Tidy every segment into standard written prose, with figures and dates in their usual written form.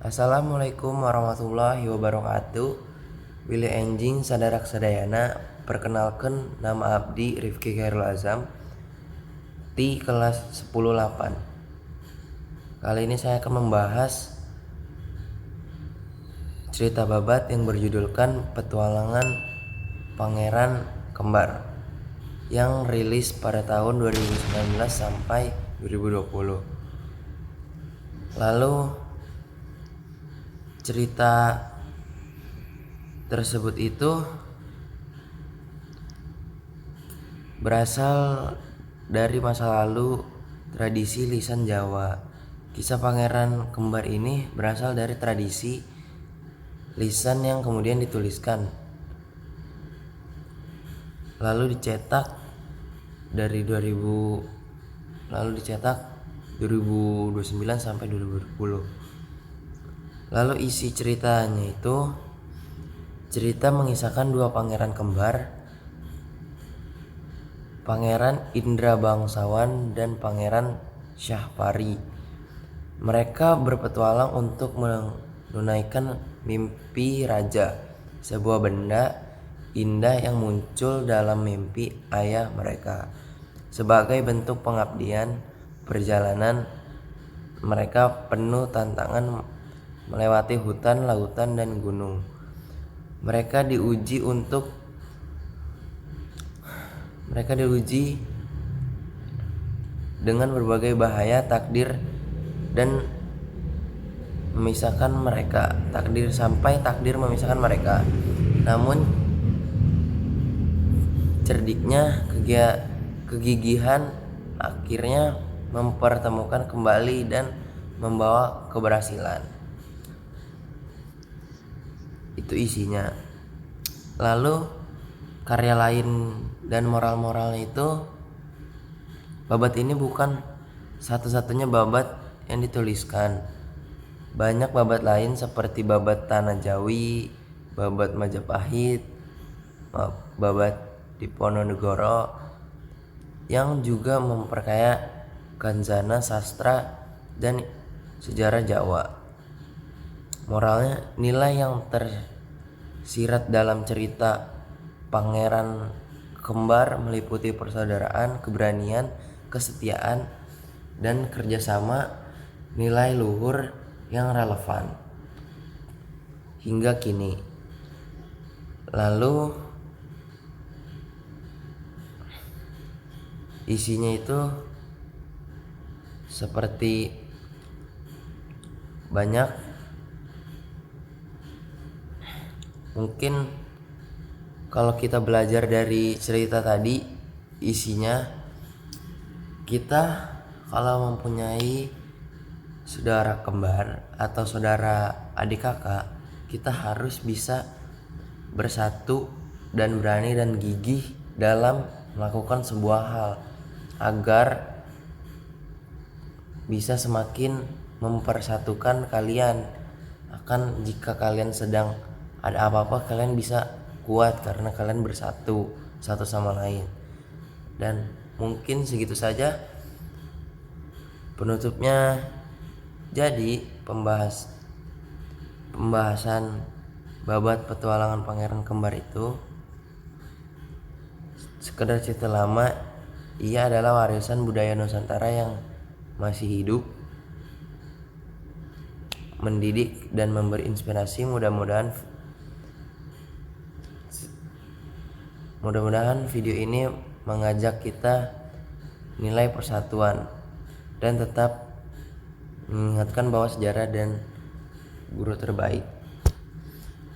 Assalamualaikum warahmatullahi wabarakatuh. Willy Enjing sadarak sadayana. Perkenalkan, nama abdi Rifki Khairul Azam di kelas 10-8. Kali ini saya akan membahas cerita babat yang berjudulkan Petualangan Pangeran Kembar yang rilis pada tahun 2019 sampai 2020. Lalu cerita tersebut itu berasal dari masa lalu tradisi lisan Jawa. Kisah Pangeran Kembar ini berasal dari tradisi lisan yang kemudian dituliskan lalu dicetak 2029 sampai 2020. Lalu isi ceritanya itu cerita mengisahkan dua pangeran kembar, Pangeran Indra Bangsawan dan Pangeran Syahpari. Mereka berpetualang untuk menunaikan mimpi raja, sebuah benda indah yang muncul dalam mimpi ayah mereka. Sebagai bentuk pengabdian, perjalanan mereka penuh tantangan melewati hutan, lautan, dan gunung. Mereka diuji dengan berbagai bahaya takdir dan memisahkan mereka. Takdir memisahkan mereka. Namun cerdiknya kegigihan akhirnya mempertemukan kembali dan membawa keberhasilan. Itu isinya. Lalu karya lain dan moral-moralnya itu, babat ini bukan satu-satunya babat yang dituliskan. Banyak babat lain seperti babat Tanah Jawi, babat Majapahit, babat Diponegoro yang juga memperkaya kanzana sastra dan sejarah Jawa. Moralnya, nilai yang tersirat dalam cerita Pangeran Kembar meliputi persaudaraan, keberanian, kesetiaan, dan kerjasama, nilai luhur yang relevan hingga kini. Lalu isinya itu seperti banyak, mungkin kalau kita belajar dari cerita tadi isinya, kita kalau mempunyai saudara kembar atau saudara adik kakak, kita harus bisa bersatu dan berani dan gigih dalam melakukan sebuah hal agar bisa semakin mempersatukan kalian. Akan jika kalian sedang ada apa-apa, kalian bisa kuat karena kalian bersatu satu sama lain. Dan mungkin segitu saja penutupnya. Jadi pembahasan babat Petualangan Pangeran Kembar itu sekedar cerita lama. Ia adalah warisan budaya Nusantara yang masih hidup, mendidik dan memberi inspirasi. Mudah-mudahan video ini mengajak kita nilai persatuan dan tetap mengingatkan bahwa sejarah dan guru terbaik.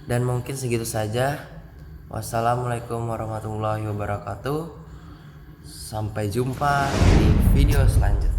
Dan mungkin segitu saja. Wassalamualaikum warahmatullahi wabarakatuh. Sampai jumpa di video selanjutnya.